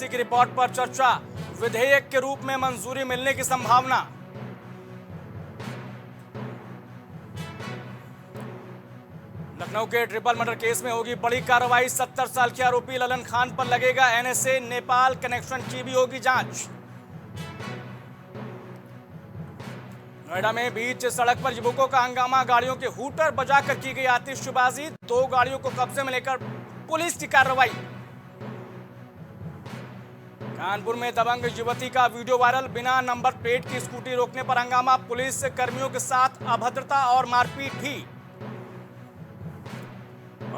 Agency की report पर चर्चा, विधेयक के रूप में मंजूरी मिलने की संभावना। लखनऊ के ट्रिपल मर्डर केस में होगी बड़ी कार्रवाई, 70 साल के आरोपी ललन खान पर लगेगा एनएसए नेपाल कनेक्शन की भी होगी जांच। नोएडा में बीच सड़क पर युवकों का हंगामा, गाड़ियों के हूटर बजाकर की गई आतिशबाजी, 2 गाड़ियों को कब्जे में लेकर पुलिस की कार्रवाई। कानपुर में दबंग युवती का वीडियो वायरल, बिना नंबर प्लेट की स्कूटी रोकने पर हंगामा, पुलिस कर्मियों के साथ अभद्रता और मारपीट भी।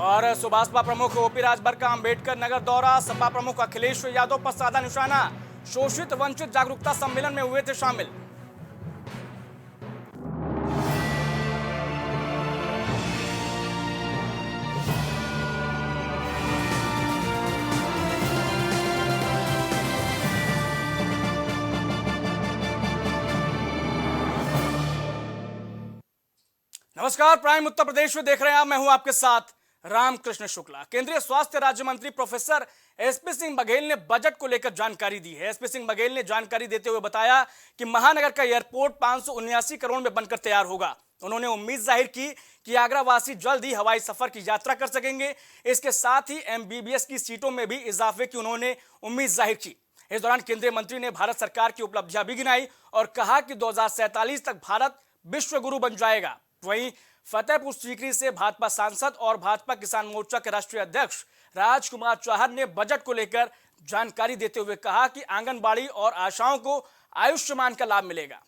और सुभाषपा प्रमुख ओपी राजभर का अंबेडकर नगर दौरा, सपा प्रमुख अखिलेश यादव पर साधा निशाना, शोषित वंचित जागरूकता सम्मेलन में हुए थे शामिल। नमस्कार, प्राइम उत्तर प्रदेश में देख रहे हैं आप, मैं हूं आपके साथ रामकृष्ण शुक्ला। केंद्रीय स्वास्थ्य राज्य मंत्री प्रोफेसर एसपी सिंह बघेल ने बजट को लेकर जानकारी दी है। एसपी सिंह बघेल ने जानकारी देते हुए बताया कि महानगर का एयरपोर्ट 579 करोड़ में बनकर तैयार होगा। उन्होंने उम्मीद जाहिर की कि आगरावासी जल्द ही हवाई सफर की यात्रा कर सकेंगे। इसके साथ ही एमबीबीएस की सीटों में भी इजाफे की उन्होंने उम्मीद जाहिर की। इस दौरान केंद्रीय मंत्री ने भारत सरकार की उपलब्धियां भी गिनाई और कहा कि 2047 तक भारत विश्व गुरु बन जाएगा। वहीं फतेहपुर सीकरी से भाजपा सांसद और भाजपा किसान मोर्चा के राष्ट्रीय अध्यक्ष राजकुमार चाहर ने बजट को लेकर जानकारी देते हुए कहा कि आंगनबाड़ी और आशाओं को आयुष्मान का लाभ मिलेगा।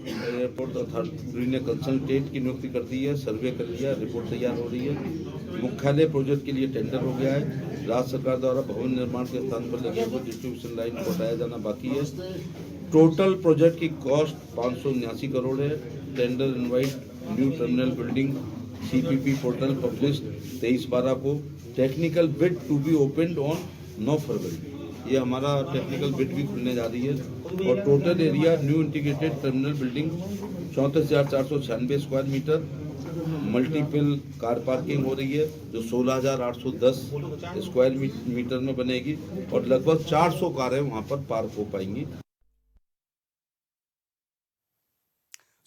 एयरपोर्ट अथॉरिटी ने कंसल्टेंट की नियुक्ति कर दी है, सर्वे कर लिया, रिपोर्ट तैयार हो रही है। मुख्यालय प्रोजेक्ट के लिए टेंडर हो गया है। राज्य सरकार द्वारा भवन निर्माण के स्थान पर लगे हुए डिस्ट्रीब्यूशन लाइन को हटाया जाना बाकी है। टोटल प्रोजेक्ट की कॉस्ट 579 करोड़ है। Tender invite new terminal building CPP portal publish 23/12 को। Technical bid to be opened on 9 February. ये हमारा टेक्निकल बिड भी खुलने जा रही है। और total area new integrated terminal building 34,496 square metre. Multiple car parking हो रही है जो 16,810 स्क्वायर मीटर में बनेगी और लगभग 400 कारें वहां पर पार्क हो पाएंगी।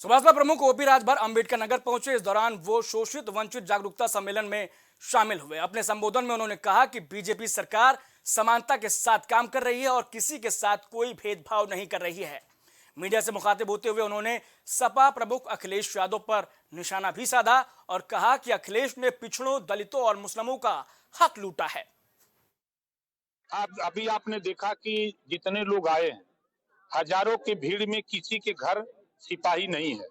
सुभाषपा प्रमुख ओपी राजभर अंबेडकर नगर पहुंचे। इस दौरान वो शोषित वंचित जागरूकता सम्मेलन में शामिल हुए। अपने संबोधन में उन्होंने कहा कि बीजेपी सरकार समानता के साथ काम कर रही है और किसी के साथ कोई भेदभाव नहीं कर रही है। मीडिया से मुखातिब होते हुए उन्होंने सपा प्रमुख अखिलेश यादव पर निशाना भी साधा और कहा कि अखिलेश ने पिछड़ों, दलितों और मुस्लिमों का हक लूटा है। अभी आपने देखा कि जितने लोग आए हैं, हजारों की भीड़ में किसी के घर सिपाही नहीं है,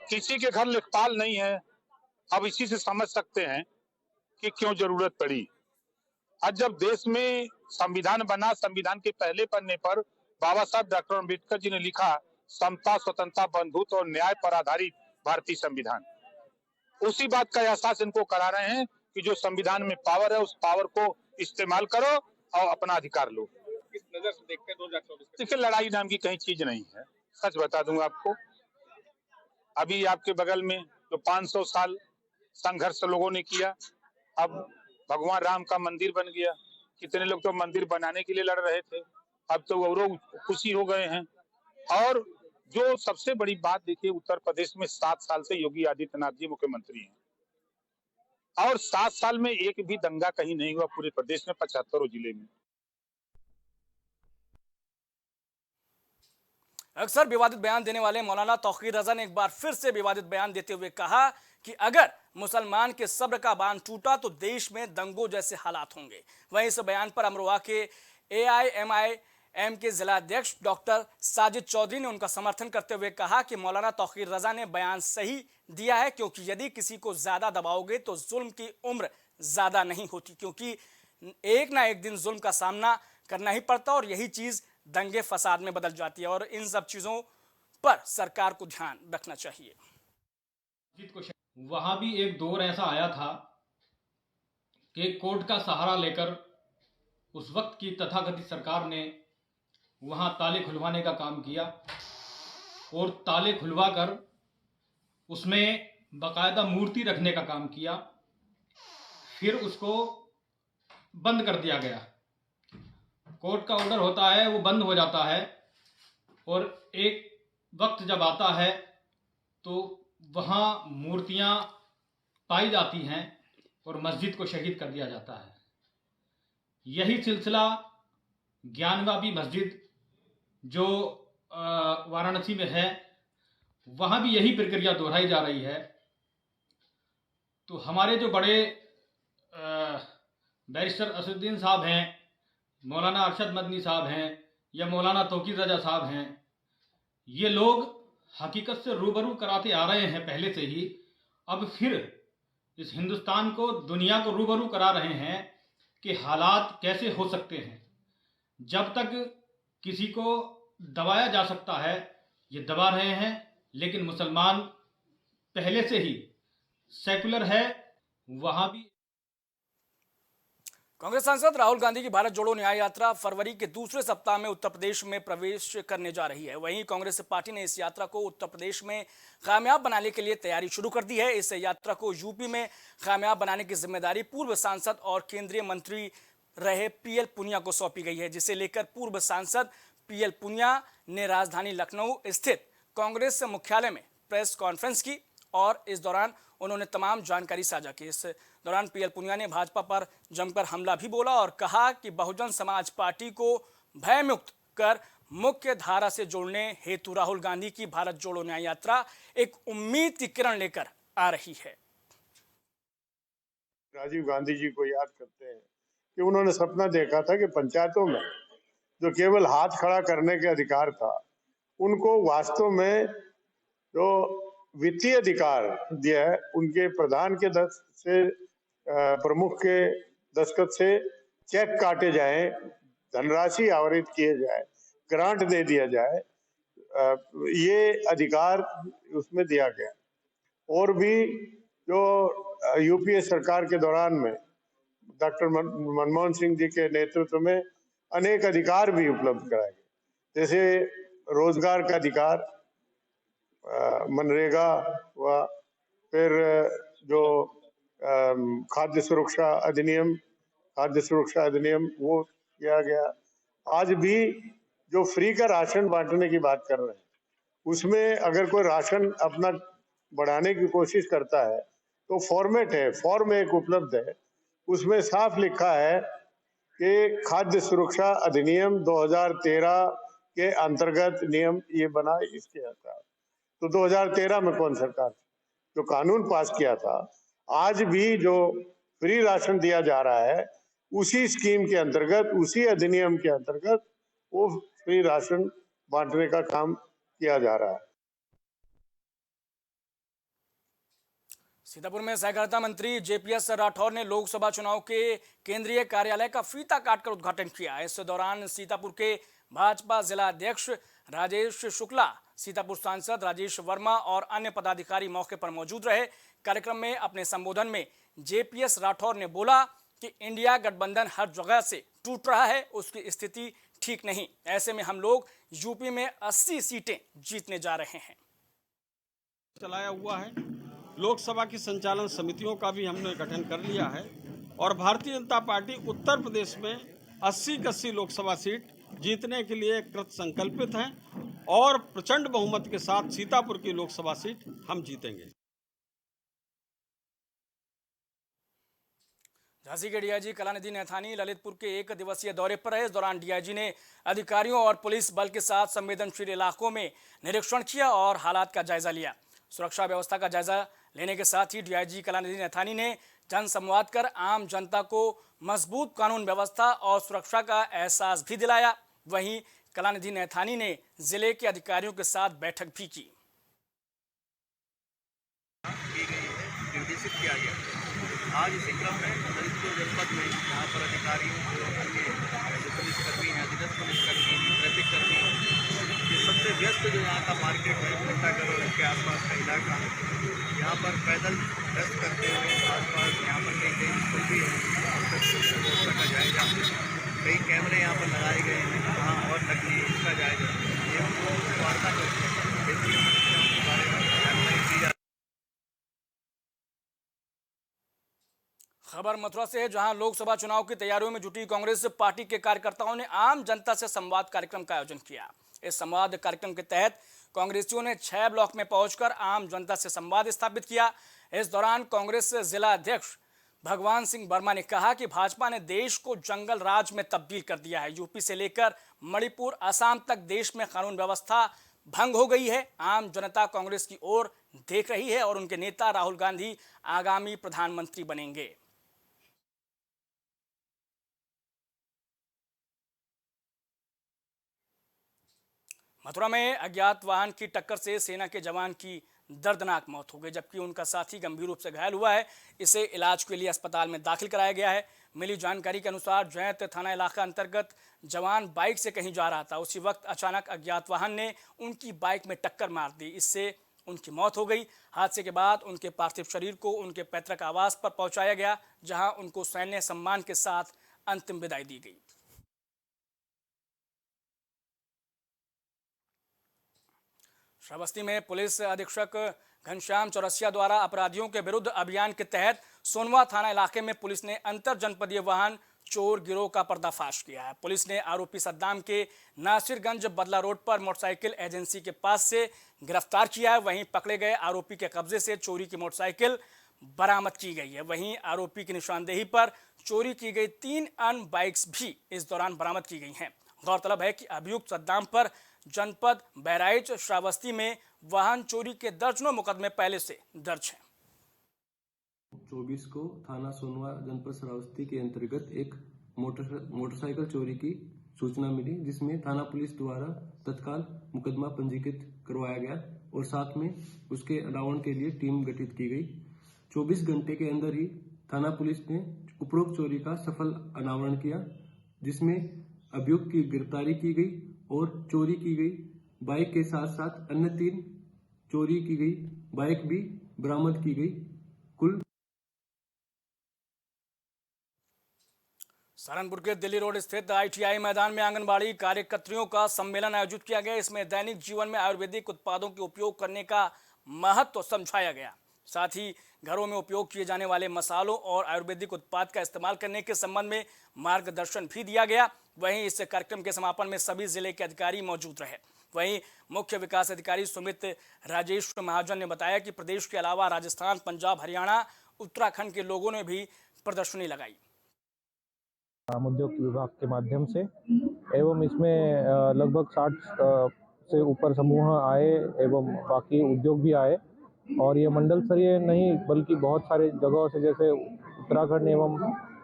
किसी के घर लेखपाल नहीं है। अब इसी से समझ सकते हैं कि क्यों जरूरत पड़ी। आज जब देश में संविधान बना, संविधान के पहले पन्ने पर बाबा साहब डॉक्टर अम्बेडकर जी ने लिखा, समता, स्वतंत्रता, बंधुत्व और न्याय पर आधारित भारतीय संविधान। उसी बात का एहसास इनको करा रहे हैं कि जो संविधान में पावर है उस पावर को इस्तेमाल करो और अपना अधिकार लो। किस नजर से देखते हैं 2024? देखिए, लड़ाई नाम की कहीं चीज नहीं है। सच बता दूंगा आपको, अभी आपके बगल में जो 500 साल संघर्ष लोगों ने किया, अब भगवान राम का मंदिर बन गया। कितने लोग तो मंदिर बनाने के लिए लड़ रहे थे, अब तो वो लोग खुशी हो गए हैं। और जो सबसे बड़ी बात देखिए, उत्तर प्रदेश में 7 साल से योगी आदित्यनाथ जी मुख्यमंत्री हैं और 7 साल में एक भी दंगा कहीं नहीं हुआ पूरे प्रदेश में, 75 जिले में। अक्सर विवादित बयान देने वाले मौलाना तौकीर रजा ने एक बार फिर से विवादित बयान देते हुए कहा कि अगर मुसलमान के सब्र का बांध टूटा तो देश में दंगों जैसे हालात होंगे। वहीं इस बयान पर अमरोहा के AIMIM के जिला अध्यक्ष डॉक्टर साजिद चौधरी ने उनका समर्थन करते हुए कहा कि मौलाना तौकीर रजा ने बयान सही दिया है, क्योंकि यदि किसी को ज्यादा दबाओगे तो जुल्म की उम्र ज्यादा नहीं होती, क्योंकि एक ना एक दिन जुल्म का सामना करना ही पड़ता और यही चीज दंगे फसाद में बदल जाती है और इन सब चीजों पर सरकार को ध्यान रखना चाहिए। वहां भी एक दौर ऐसा आया था कि कोर्ट का सहारा लेकर उस वक्त की तथाकथित सरकार ने वहां ताले खुलवाने का काम किया और ताले खुलवाकर उसमें बाकायदा मूर्ति रखने का काम किया। फिर उसको बंद कर दिया गया। कोर्ट का ऑर्डर होता है वो बंद हो जाता है, और एक वक्त जब आता है तो वहाँ मूर्तियाँ पाई जाती हैं और मस्जिद को शहीद कर दिया जाता है। यही सिलसिला ज्ञानवापी मस्जिद जो वाराणसी में है, वहाँ भी यही प्रक्रिया दोहराई जा रही है। तो हमारे जो बड़े बैरिस्टर असदुद्दीन साहब हैं, मौलाना अरशद मदनी साहब हैं, या मौलाना तौकीर रजा साहब हैं, ये लोग हकीकत से रूबरू कराते आ रहे हैं पहले से ही। अब फिर इस हिंदुस्तान को, दुनिया को रूबरू करा रहे हैं कि हालात कैसे हो सकते हैं। जब तक किसी को दबाया जा सकता है ये दबा रहे हैं, लेकिन मुसलमान पहले से ही सेकुलर है। वहाँ भी कांग्रेस सांसद राहुल गांधी की भारत जोड़ो न्याय यात्रा फरवरी के दूसरे सप्ताह में उत्तर प्रदेश में प्रवेश करने जा रही है। वहीं कांग्रेस पार्टी ने इस यात्रा को उत्तर प्रदेश में कामयाब बनाने के लिए तैयारी शुरू कर दी है। इस यात्रा को यूपी में कामयाब बनाने की जिम्मेदारी पूर्व सांसद और केंद्रीय मंत्री रहे पीएल पुनिया को सौंपी गई है, जिसे लेकर पूर्व सांसद पीएल पुनिया ने राजधानी लखनऊ स्थित कांग्रेस मुख्यालय में प्रेस कॉन्फ्रेंस की और इस दौरान उन्होंने तमाम जानकारी साझा की। इस दौरान पीएल पुनिया ने भाजपा पर जमकर हमला भी बोला और कहा कि बहुजन समाज पार्टी को भयमुक्त कर मुख्य धारा से जोड़ने हेतु राहुल गांधी की भारत जोड़ो न्याय यात्रा एक उम्मीद की किरण लेकर आ रही है। राजीव गांधी जी को याद करते हैं कि उन्होंने सपना देखा था कि पंचायतों में जो केवल हाथ खड़ा करने के अधिकार था, उनको वास्तव में जो वित्तीय अधिकार दिया है, उनके प्रधान के प्रमुख के दस्तखत से चेक काटे जाएं, धनराशि आवंटित किए जाए, ग्रांट दे दिया जाए, ये अधिकार उसमें दिया गया। और भी जो यूपीए सरकार के दौरान में डॉक्टर मनमोहन सिंह जी के नेतृत्व में अनेक अधिकार भी उपलब्ध कराए गए, जैसे रोजगार का अधिकार, मनरेगा हुआ, फिर जो खाद्य सुरक्षा अधिनियम वो किया गया। आज भी जो फ्री का राशन बांटने की बात कर रहे हैं, उसमें अगर कोई राशन अपना बढ़ाने की कोशिश करता है तो फॉर्मेट है, फॉर्म एक उपलब्ध है, उसमें साफ लिखा है कि खाद्य सुरक्षा अधिनियम 2013 के अंतर्गत नियम ये बना इसके आता। तो 2013 में कौन सरकार जो कानून पास किया था, आज भी जो फ्री राशन दिया जा रहा है उसी स्कीम के अंतर्गत, उसी अधिनियम के अंतर्गत वो फ्री राशन बांटने का काम किया जा रहा है। सीतापुर में सहकारिता मंत्री जेपीएस राठौर ने लोकसभा चुनाव के केंद्रीय कार्यालय का फीता काटकर उद्घाटन किया। इस दौरान सीतापुर के भाजपा जिला अध्यक्ष राजेश शुक्ला, सीतापुर सांसद राजेश वर्मा और अन्य पदाधिकारी मौके पर मौजूद रहे। कार्यक्रम में अपने संबोधन में जेपीएस राठौर ने बोला कि इंडिया गठबंधन हर जगह से टूट रहा है, उसकी स्थिति ठीक नहीं। ऐसे में हम लोग यूपी में 80 सीटें जीतने जा रहे हैं। चलाया हुआ है, लोकसभा की संचालन समितियों का भी हमने गठन कर लिया है और भारतीय जनता पार्टी उत्तर प्रदेश में 80 लोकसभा सीट जीतने के लिए कृत संकल्पित है और प्रचंड बहुमत के साथ सीतापुर की लोकसभा सीट हम जीतेंगे। झांसी के डीआईजी कलानिधि नैथानी ललितपुर के 1 दिवसीय दौरे पर है। इस दौरान डीआईजी ने अधिकारियों और पुलिस बल के साथ संवेदनशील इलाकों में निरीक्षण किया और हालात का जायजा लिया। सुरक्षा व्यवस्था का जायजा लेने के साथ ही डीआईजी कलानिधि नैथानी ने जनसंवाद कर आम जनता को मजबूत कानून व्यवस्था और सुरक्षा का एहसास भी दिलाया। वहीं कलानिधि नैथानी ने जिले के अधिकारियों के साथ बैठक भी की। निर्देशित किया गया। आज इसी क्रम में ललितपुर जनपद में यहाँ पर अधिकारियों जो पुलिसकर्मी हैं, अधिदत्त पुलिसकर्मी, ट्रैफिक कर्मी, ये सबसे व्यस्त जो यहाँ का मार्केट है, घंटाघर के आसपास का इलाका, यहाँ पर पैदल गश्त करते हुए आसपास यहाँ पर कई स्कूल भी है, व्यवस्था का जायजा, कई कैमरे यहाँ पर लगाए गए हैं, कहाँ और लगने इसका जायजा एवं वार्ता करके के बारे में जानकारी दी जा। खबर मथुरा से है, जहां लोकसभा चुनाव की तैयारियों में जुटी कांग्रेस पार्टी के कार्यकर्ताओं ने आम जनता से संवाद कार्यक्रम का आयोजन किया। इस संवाद कार्यक्रम के तहत कांग्रेसियों ने 6 ब्लॉक में पहुंचकर आम जनता से संवाद स्थापित किया। इस दौरान कांग्रेस जिला अध्यक्ष भगवान सिंह वर्मा ने कहा कि भाजपा ने देश को जंगल राज में तब्दील कर दिया है। यूपी से लेकर मणिपुर, असम तक देश में कानून व्यवस्था भंग हो गई है। आम जनता कांग्रेस की ओर देख रही है और उनके नेता राहुल गांधी आगामी प्रधानमंत्री बनेंगे। मथुरा में अज्ञात वाहन की टक्कर से सेना के जवान की दर्दनाक मौत हो गई, जबकि उनका साथी गंभीर रूप से घायल हुआ है। इसे इलाज के लिए अस्पताल में दाखिल कराया गया है। मिली जानकारी के अनुसार जैत थाना इलाका अंतर्गत जवान बाइक से कहीं जा रहा था। उसी वक्त अचानक अज्ञात वाहन ने उनकी बाइक में टक्कर मार दी, इससे उनकी मौत हो गई। हादसे के बाद उनके पार्थिव शरीर को उनके पैतृक आवास पर पहुंचाया गया, जहां उनको सैन्य सम्मान के साथ अंतिम विदाई दी गई। श्रावस्ती में पुलिस अधीक्षक घनश्याम चौरसिया द्वारा अपराधियों के विरुद्ध अभियान के तहत सोनवा थाना इलाके में पुलिस ने अंतर जनपदीय वाहन चोर गिरोह का पर्दाफाश किया है। पुलिस ने आरोपी सद्दाम के नासिरगंज बदला रोड पर मोटरसाइकिल एजेंसी के पास से गिरफ्तार किया है। वहीं पकड़े गए आरोपी के कब्जे से चोरी की मोटरसाइकिल बरामद की गई है। वहीं आरोपी की निशानदेही पर चोरी की गई 3 अन्य बाइक्स भी इस दौरान बरामद की गई हैं। गौरतलब है कि अभियुक्त सद्दाम पर जनपद बहराइच श्रावस्ती में वाहन चोरी के दर्जनों मुकदमे पहले से दर्ज हैं। 24 को थाना सोनवा जनपद श्रावस्ती के अंतर्गत एक मोटरसाइकिल चोरी की सूचना मिली, जिसमें थाना पुलिस द्वारा तत्काल मुकदमा पंजीकृत करवाया गया और साथ में उसके अनावरण के लिए टीम गठित की गई। 24 घंटे के अंदर ही थाना पुलिस ने उपरोक्त चोरी का सफल अनावरण किया, जिसमें अभियुक्त की गिरफ्तारी की गई और चोरी की गई बाइक के साथ साथ अन्य 3 चोरी की गई बाइक भी बरामद की गई। कुल सहारनपुर के दिल्ली रोड स्थित ITI मैदान में आंगनबाड़ी कार्यकर्तियों का सम्मेलन आयोजित किया गया। इसमें दैनिक जीवन में आयुर्वेदिक उत्पादों के उपयोग करने का महत्व समझाया गया। साथ ही घरों में उपयोग किए जाने वाले मसालों और आयुर्वेदिक उत्पाद का इस्तेमाल करने के संबंध में मार्गदर्शन भी दिया गया। वहीं इस कार्यक्रम के समापन में सभी जिले के अधिकारी मौजूद रहे। वहीं मुख्य विकास अधिकारी सुमित राजेश महाजन ने बताया कि प्रदेश के अलावा राजस्थान, पंजाब, हरियाणा, उत्तराखंड के लोगों ने भी प्रदर्शनी लगाई। ग्राम उद्योग विभाग के माध्यम से एवं इसमें लगभग 60 से ऊपर समूह आए एवं बाकी उद्योग भी आए और ये मंडल स्तरीय नहीं बल्कि बहुत सारे जगहों से, जैसे उत्तराखंड एवं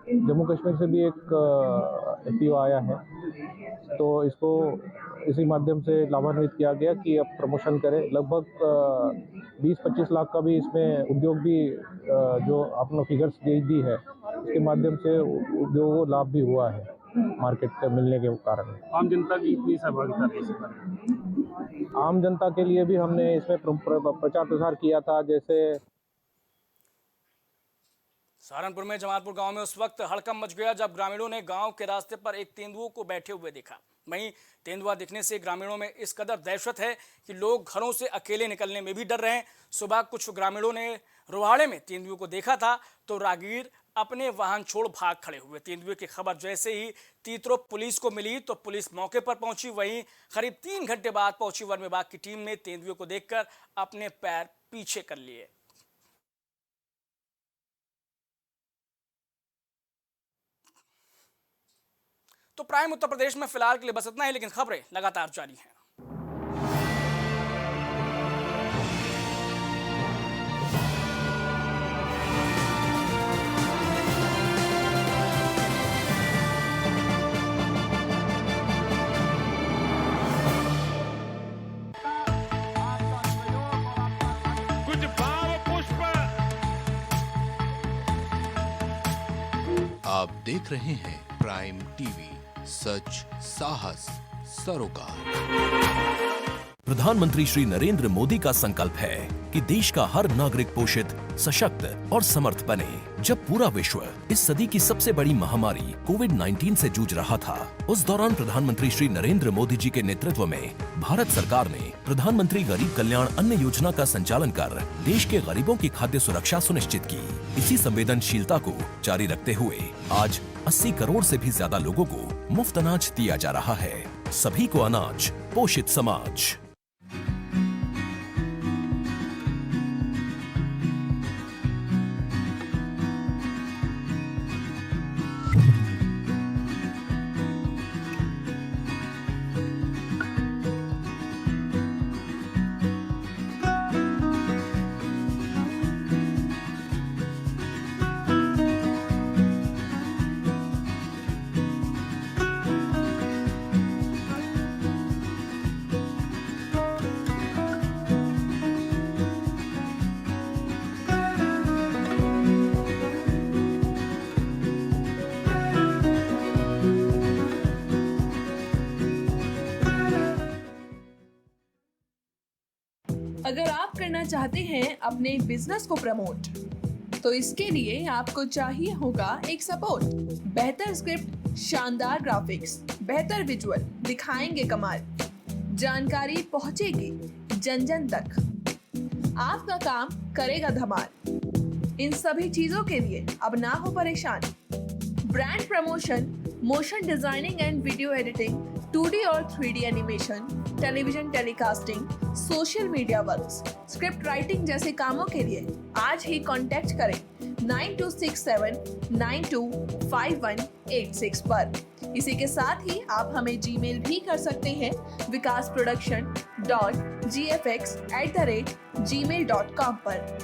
जम्मू कश्मीर से भी एक FPO आया है, तो इसको इसी माध्यम से लाभान्वित किया गया कि अब प्रमोशन करें। लगभग 20-25 लाख का भी इसमें उद्योग भी जो अपना फिगर्स दी है, इसके माध्यम से उद्योगों को लाभ भी हुआ है मार्केट मिलने के कारण। आम जनता की इतनी सहभागिता कैसे? आम जनता के लिए भी हमने इसमें प्रचार प्रसार किया था। जैसे सहारनपुर में जमालपुर गांव में उस वक्त हड़कंप मच गया जब ग्रामीणों ने गांव के रास्ते पर एक तेंदुओं को बैठे हुए देखा। वहीं तेंदुआ दिखने से ग्रामीणों में इस कदर दहशत है कि लोग घरों से अकेले निकलने में भी डर रहे हैं। सुबह कुछ ग्रामीणों ने रोहाड़े में तेंदुए को देखा था तो राहगीर अपने वाहन छोड़ भाग खड़े हुए। तेंदुए की खबर जैसे ही तीतरो पुलिस को मिली तो पुलिस मौके पर पहुंची। वहीं करीब 3 घंटे बाद पहुंची वन विभाग की टीम ने तेंदुए को देखकर अपने पैर पीछे कर लिए। तो प्राइम उत्तर प्रदेश में फिलहाल के लिए बस इतना ही, लेकिन खबरें लगातार जारी हैं। कुछ भाव पुष्प। आप देख रहे हैं प्राइम टीवी, सच साहस सरोकार। प्रधानमंत्री श्री नरेंद्र मोदी का संकल्प है कि देश का हर नागरिक पोषित, सशक्त और समर्थ बने। जब पूरा विश्व इस सदी की सबसे बड़ी महामारी कोविड-19 से जूझ रहा था, उस दौरान प्रधानमंत्री श्री नरेंद्र मोदी जी के नेतृत्व में भारत सरकार ने प्रधानमंत्री गरीब कल्याण अन्न योजना का संचालन कर देश के गरीबों की खाद्य सुरक्षा सुनिश्चित की। इसी संवेदनशीलता को जारी रखते हुए आज 80 करोड़ से भी ज्यादा लोगों को मुफ्त अनाज दिया जा रहा है। सभी को अनाज, पोषित समाज। अगर आप करना चाहते हैं अपने बिजनेस को प्रमोट, तो इसके लिए आपको चाहिए होगा एक सपोर्ट। बेहतर स्क्रिप्ट, शानदार ग्राफिक्स, बेहतर विजुअल दिखाएंगे कमाल, जानकारी पहुंचेगी जन जन तक, आपका काम करेगा धमाल। इन सभी चीजों के लिए अब ना हो परेशान। Brand promotion, motion designing and video editing, 2D और 3D animation, television telecasting, social media works, script writing जैसे कामों के लिए आज ही कांटेक्ट करें 9267925186 पर। इसी के साथ ही आप हमें जीमेल भी कर सकते हैं vikasproduction.gfx@gmail.com पर।